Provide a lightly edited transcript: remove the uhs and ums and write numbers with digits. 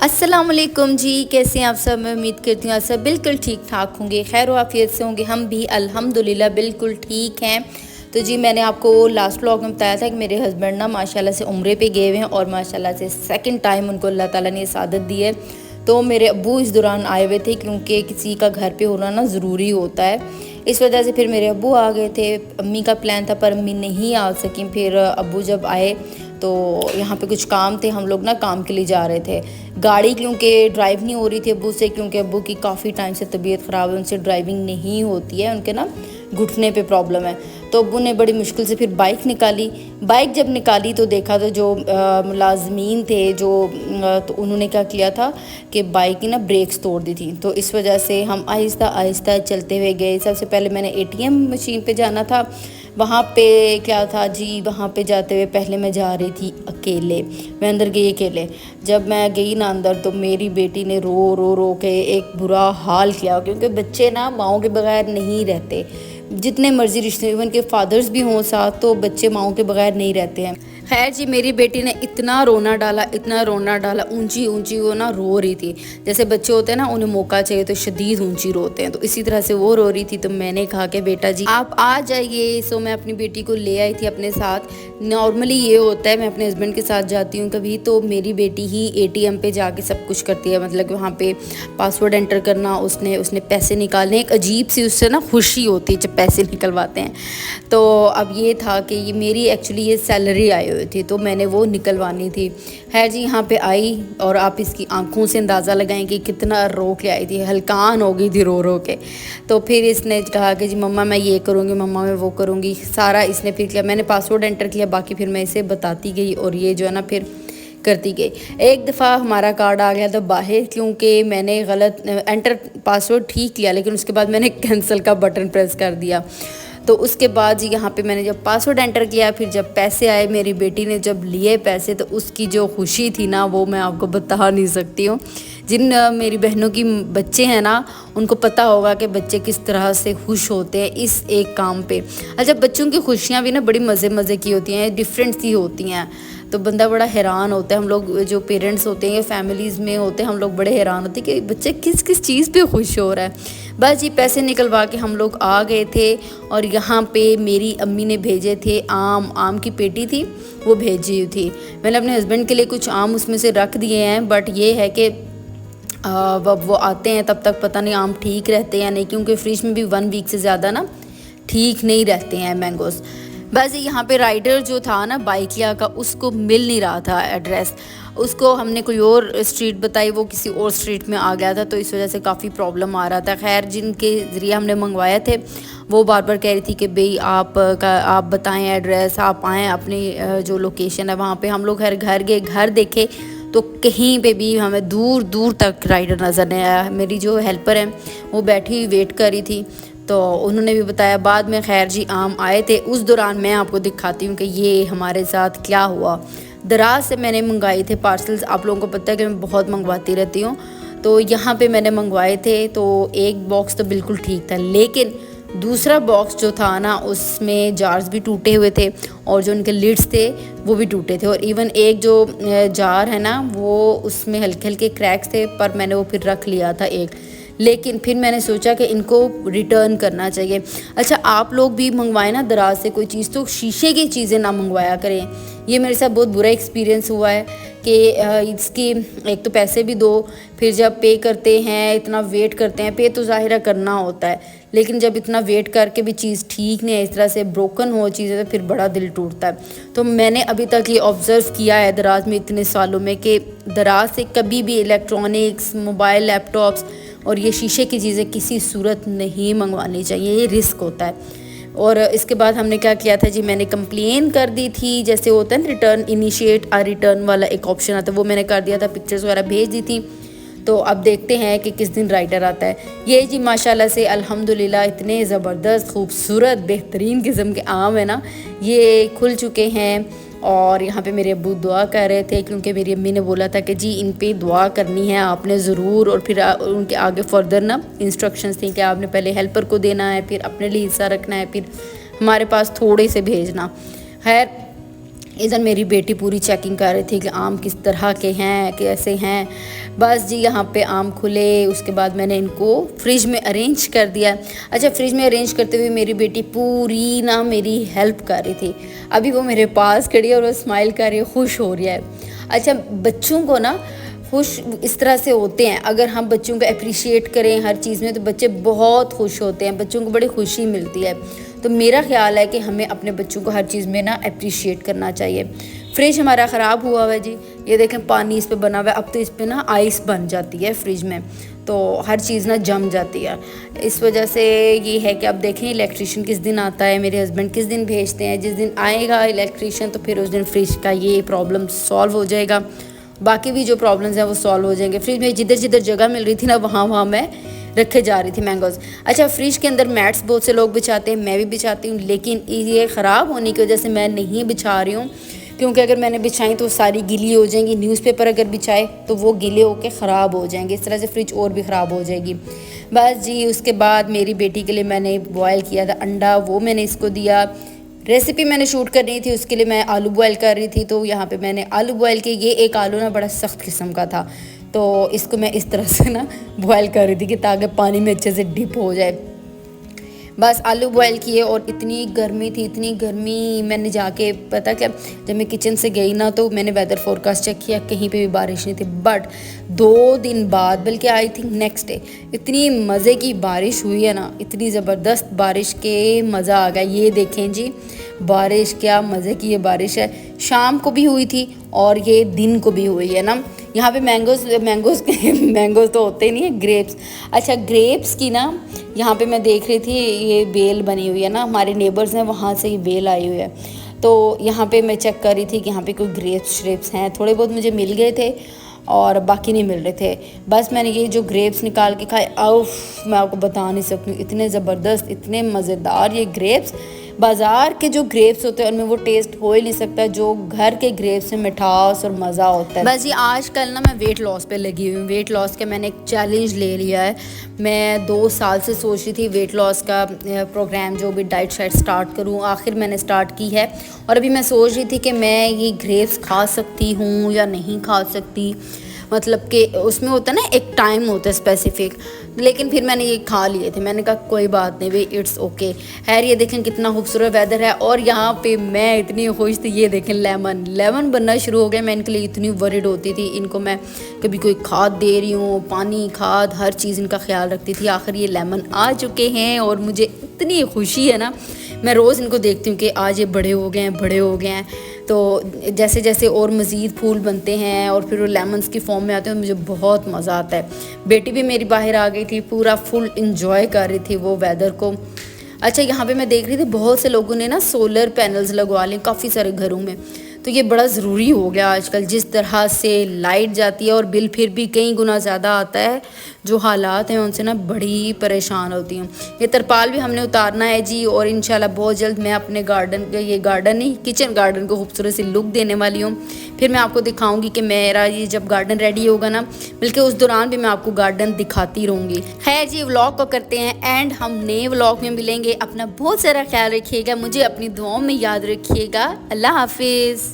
अस्सलामुअलैकुम जी, कैसे हैं आप सब। मैं उम्मीद करती हूँ आप सब बिल्कुल ठीक ठाक होंगे, खैर आफियत से होंगे। हम भी अल्हम्दुलिल्लाह बिल्कुल ठीक हैं। तो जी मैंने आपको लास्ट व्लॉग में बताया था कि मेरे हस्बैंड ना माशाल्लाह से उम्रे पे गए हुए हैं और माशाल्लाह से सेकंड टाइम उनको अल्लाह ताला ने सादत दी है। तो मेरे अब्बू इस दौरान आए हुए थे क्योंकि किसी का घर पे होना ना ज़रूरी होता है, इस वजह से फिर मेरे अब्बू आ गए थे। अम्मी का प्लान था पर अम्मी नहीं आ सकी। फिर अब्बू जब आए तो यहाँ पे कुछ काम थे, हम लोग ना काम के लिए जा रहे थे। गाड़ी क्योंकि ड्राइव नहीं हो रही थी अब्बू से, क्योंकि अब्बू की काफ़ी टाइम से तबीयत ख़राब है, उनसे ड्राइविंग नहीं होती है, उनके ना घुटने पे प्रॉब्लम है। तो अब्बू ने बड़ी मुश्किल से फिर बाइक निकाली। बाइक जब निकाली तो देखा तो जो मुलाजमीन थे जो तो उन्होंने क्या किया था कि बाइक की ना ब्रेक्स तोड़ दी थी। तो इस वजह से हम आहिस्ता आहिस्ता चलते हुए गए। सबसे पहले मैंने एटीएम मशीन पे जाना था। वहाँ पे क्या था जी, वहाँ पे जाते हुए पहले मैं जा रही थी अकेले, मैं अंदर गई अकेले। जब मैं गई ना अंदर तो मेरी बेटी ने रो रो रो के एक बुरा हाल किया, क्योंकि बच्चे ना माओ के बगैर नहीं रहते। जितने मर्जी रिश्ते, इवन के फादर्स भी हों साथ, तो बच्चे माओ के बगैर नहीं रहते हैं। खैर जी मेरी बेटी ने इतना रोना डाला, इतना रोना डाला, ऊंची ऊंची वो ना रो रही थी। जैसे बच्चे होते हैं ना, उन्हें मौका चाहिए तो शदीद ऊंची रोते हैं, तो इसी तरह से वो रो रही थी। तो मैंने कहा कि बेटा जी आप आ जाइए। सो मैं अपनी बेटी को ले आई थी अपने साथ। नॉर्मली ये होता है, मैं अपने हस्बैंड के साथ जाती हूँ कभी, तो मेरी बेटी ही एटीएम पे जाके सब कुछ करती है। मतलब कि वहाँ पे पासवर्ड एंटर करना, उसने पैसे निकालने, एक अजीब सी उससे ना खुशी होती है जब पैसे निकलवाते हैं। तो अब ये था कि ये मेरी एक्चुअली ये सैलरी आई हुई थी, तो मैंने वो निकलवानी थी। खैर जी यहाँ पे आई और आप इसकी आंखों से अंदाज़ा लगाएं कि कितना रो के आई थी, हल्कान हो गई थी रो रो के। तो फिर इसने कहा कि जी मम्मा मैं ये करूँगी, मम्मा मैं वो करूँगी, सारा इसने फिर किया। मैंने पासवर्ड एंटर किया, बाकी फिर मैं इसे बताती गई और ये जो है ना फिर करती गई। एक दफ़ा हमारा कार्ड आ गया था बाहर, क्योंकि मैंने गलत एंटर पासवर्ड ठीक किया, लेकिन उसके बाद मैंने कैंसिल का बटन प्रेस कर दिया। तो उसके बाद जी यहाँ पे मैंने जब पासवर्ड एंटर किया, फिर जब पैसे आए, मेरी बेटी ने जब लिए पैसे, तो उसकी जो खुशी थी ना वो मैं आपको बता नहीं सकती हूँ। जिन मेरी बहनों की बच्चे हैं ना, उनको पता होगा कि बच्चे किस तरह से खुश होते हैं इस एक काम पे। अच्छा, बच्चों की खुशियाँ भी ना बड़ी मज़े मज़े की होती हैं, डिफरेंट सी होती हैं, तो बंदा बड़ा हैरान होता है। हम लोग जो पेरेंट्स होते हैं या फैमिलीज़ में होते हैं, हम लोग बड़े हैरान होते हैं कि बच्चे किस किस चीज़ पे खुश हो रहा है। बस जी पैसे निकलवा के हम लोग आ गए थे और यहाँ पे मेरी अम्मी ने भेजे थे आम की पेटी थी, वो भेजी हुई थी। मैंने अपने हस्बैंड के लिए कुछ आम उसमें से रख दिए हैं, बट ये है कि अब वो आते हैं तब तक पता नहीं आम ठीक रहते हैं या नहीं, क्योंकि फ्रिज में भी 1 वीक से ज़्यादा ना ठीक नहीं रहते हैं मैंगोज़। बस यहाँ पे राइडर जो था ना बाइकिया का, उसको मिल नहीं रहा था एड्रेस। उसको हमने कोई और स्ट्रीट बताई, वो किसी और स्ट्रीट में आ गया था, तो इस वजह से काफ़ी प्रॉब्लम आ रहा था। खैर जिनके ज़रिए हमने मंगवाए थे वो बार बार कह रही थी कि भाई आप बताएं एड्रेस, आप आएँ अपनी जो लोकेशन है वहाँ पे। हम लोग घर गए, घर देखे तो कहीं पे भी हमें दूर दूर तक राइडर नज़र नहीं आया। मेरी जो हेल्पर है वो बैठी हुई वेट कर रही थी, तो उन्होंने भी बताया बाद में। खैर जी आम आए थे, उस दौरान मैं आपको दिखाती हूँ कि ये हमारे साथ क्या हुआ। दराज से मैंने मंगवाए थे पार्सल्स, आप लोगों को पता है कि मैं बहुत मंगवाती रहती हूँ, तो यहाँ पे मैंने मंगवाए थे। तो एक बॉक्स तो बिल्कुल ठीक था, लेकिन दूसरा बॉक्स जो था ना उसमें जार्स भी टूटे हुए थे और जो उनके लिड्स थे वो भी टूटे थे, और इवन एक जो जार है ना वो उसमें हल्के हल्के क्रैक्स थे, पर मैंने वो फिर रख लिया था एक। लेकिन फिर मैंने सोचा कि इनको रिटर्न करना चाहिए। अच्छा, आप लोग भी मंगवाएं ना दराज से कोई चीज़ तो शीशे की चीज़ें ना मंगवाया करें। ये मेरे साथ बहुत बुरा एक्सपीरियंस हुआ है कि इसकी एक तो पैसे भी दो, फिर जब पे करते हैं इतना वेट करते हैं। पे तो ज़ाहिर करना होता है, लेकिन जब इतना वेट करके भी चीज़ ठीक नहीं है, इस तरह से ब्रोकन हो चीज़ें, तो फिर बड़ा दिल टूटता है। तो मैंने अभी तक ये ऑब्ज़र्व किया है दराज में इतने सालों में कि दराज से कभी भी इलेक्ट्रॉनिक्स, मोबाइल, लैपटॉप्स और ये शीशे की चीज़ें किसी सूरत नहीं मंगवानी चाहिए, ये रिस्क होता है। और इसके बाद हमने क्या किया था जी, मैंने कंप्लेन कर दी थी। जैसे होता है ना रिटर्न, इनिशिएट आ रिटर्न वाला एक ऑप्शन आता है, वो मैंने कर दिया था, पिक्चर्स वगैरह भेज दी थी। तो अब देखते हैं कि किस दिन राइडर आता है। ये जी माशाल्लाह से अल्हम्दुलिल्लाह इतने ज़बरदस्त खूबसूरत बेहतरीन किस्म के आम है ना, ये खुल चुके हैं। और यहाँ पे मेरे अब्बू दुआ कर रहे थे, क्योंकि मेरी अम्मी ने बोला था कि जी इन पे दुआ करनी है आपने ज़रूर। और फिर उनके आगे फर्दर ना इंस्ट्रक्शंस थी कि आपने पहले हेल्पर को देना है, फिर अपने लिए हिस्सा रखना है, फिर हमारे पास थोड़े से भेजना। खैर इधर मेरी बेटी पूरी चेकिंग कर रही थी कि आम किस तरह के हैं, कैसे हैं। बस जी यहाँ पे आम खुले, उसके बाद मैंने इनको फ्रिज में अरेंज कर दिया। अच्छा, फ्रिज में अरेंज करते हुए मेरी बेटी पूरी ना मेरी हेल्प कर रही थी। अभी वो मेरे पास खड़ी है और वो स्माइल कर रही है, खुश हो रही है। अच्छा, बच्चों को ना खुश इस तरह से होते हैं, अगर हम बच्चों को अप्रिशिएट करें हर चीज़ में तो बच्चे बहुत खुश होते हैं, बच्चों को बड़ी खुशी मिलती है। तो मेरा ख्याल है कि हमें अपने बच्चों को हर चीज़ में ना अप्रिशिएट करना चाहिए। फ्रिज हमारा ख़राब हुआ हुआ है जी, ये देखें पानी इस पर बना हुआ है। अब तो इस पर ना आइस बन जाती है फ्रिज में, तो हर चीज़ ना जम जाती है। इस वजह से ये है कि अब देखें इलेक्ट्रीशियन किस दिन आता है, मेरे हस्बैंड किस दिन भेजते हैं। जिस दिन आएगा इलेक्ट्रीशियन तो फिर उस दिन फ्रिज का ये प्रॉब्लम सॉल्व हो जाएगा, बाकी भी जो प्रॉब्लम्स हैं वो सॉल्व हो जाएंगे। फ्रिज में जिधर जिधर जगह मिल रही थी ना वहाँ मैं रखे जा रही थी मैंगोज़। अच्छा, फ्रिज के अंदर मैट्स बहुत से लोग बिछाते हैं, मैं भी बिछाती हूँ, लेकिन ये ख़राब होने की वजह से मैं नहीं बिछा रही हूँ, क्योंकि अगर मैंने बिछाई तो सारी गीली हो जाएंगी। न्यूज़पेपर अगर बिछाए तो वो गीले होकर ख़राब हो जाएंगे, इस तरह से फ्रिज और भी ख़राब हो जाएगी। बस जी, उसके बाद मेरी बेटी के लिए मैंने बॉयल किया था अंडा, वो मैंने इसको दिया। रेसिपी मैंने शूट करनी थी, उसके लिए मैं आलू बॉयल कर रही थी, तो यहाँ पे मैंने आलू बॉयल किए। ये एक आलू ना बड़ा सख्त किस्म का था, तो इसको मैं इस तरह से ना बॉयल कर रही थी कि ताकि पानी में अच्छे से डिप हो जाए। बस आलू बॉयल किए और इतनी गर्मी थी, इतनी गर्मी। मैंने जाके पता क्या, जब मैं किचन से गई ना तो मैंने वेदर फोरकास्ट चेक किया, कहीं पे भी बारिश नहीं थी। बट 2 दिन बाद, बल्कि आई थिंक नेक्स्ट डे, इतनी मज़े की बारिश हुई है ना, इतनी ज़बरदस्त बारिश के मज़ा आ गया। ये देखें जी, बारिश क्या मज़े की ये बारिश है। शाम को भी हुई थी और ये दिन को भी हुई है ना। यहाँ पे मैंगोज़ तो होते नहीं है, ग्रेप्स। अच्छा, ग्रेप्स की ना यहाँ पे मैं देख रही थी, ये बेल बनी हुई है ना, हमारे नेबर्स हैं वहाँ से ये बेल आई हुई है। तो यहाँ पे मैं चेक कर रही थी कि यहाँ पे कोई ग्रेप्स श्रेप्स हैं, थोड़े बहुत मुझे मिल गए थे और बाकी नहीं मिल रहे थे। बस मैंने ये जो ग्रेप्स निकाल के खाए, उफ, मैं आपको बता नहीं सकती, इतने ज़बरदस्त, इतने मज़ेदार ये ग्रेप्स। बाज़ार के जो ग्रेप्स होते हैं उनमें वो टेस्ट हो ही नहीं सकता जो घर के ग्रेप्स में मिठास और मज़ा होता है। बस ये आजकल ना मैं वेट लॉस पे लगी हुई हूँ। वेट लॉस का मैंने एक चैलेंज ले लिया है। मैं 2 साल से सोच रही थी वेट लॉस का प्रोग्राम, जो भी डाइट शाइट स्टार्ट करूँ। आखिर मैंने स्टार्ट की है और अभी मैं सोच रही थी कि मैं ये ग्रेप्स खा सकती हूँ या नहीं खा सकती। मतलब कि उसमें होता है ना, एक टाइम होता है स्पेसिफिक, लेकिन फिर मैंने ये खा लिए थे। मैंने कहा कोई बात नहीं भाई, इट्स ओके। खैर, ये देखें कितना खूबसूरत वेदर है और यहाँ पे मैं इतनी खुश थी। ये देखें लेमन बनना शुरू हो गया। मैं इनके लिए इतनी वरिड होती थी, इनको मैं कभी कोई खाद दे रही हूँ, पानी खाद हर चीज़ इनका ख्याल रखती थी। आखिर ये लेमन आ चुके हैं और मुझे इतनी खुशी है ना। मैं रोज़ इनको देखती हूँ कि आज ये बड़े हो गए हैं। तो जैसे जैसे और मज़ीद फूल बनते हैं और फिर वो लेमन्स की फॉर्म में आते हैं, मुझे बहुत मज़ा आता है। बेटी भी मेरी बाहर आ गई थी, पूरा फुल इंजॉय कर रही थी वो वेदर को। अच्छा, यहाँ पे मैं देख रही थी बहुत से लोगों ने ना सोलर पैनल्स लगवा लिए काफ़ी सारे घरों में। तो ये बड़ा ज़रूरी हो गया आजकल, जिस तरह से लाइट जाती है और बिल फिर भी कई गुना ज़्यादा आता है। जो हालात हैं उनसे ना बड़ी परेशान होती हूँ। ये तरपाल भी हमने उतारना है जी, और इंशाल्लाह बहुत जल्द मैं अपने गार्डन के, ये गार्डन नहीं किचन गार्डन को खूबसूरत सी लुक देने वाली हूँ। फिर मैं आपको दिखाऊंगी कि मेरा ये जब गार्डन रेडी होगा ना, बल्कि उस दौरान भी मैं आपको गार्डन दिखाती रहूँगी। खैर जी, व्लॉग को करते हैं एंड हम नए व्लॉग में मिलेंगे। अपना बहुत सारा ख्याल रखिएगा, मुझे अपनी दुआओं में याद रखिएगा। अल्लाह हाफिज़।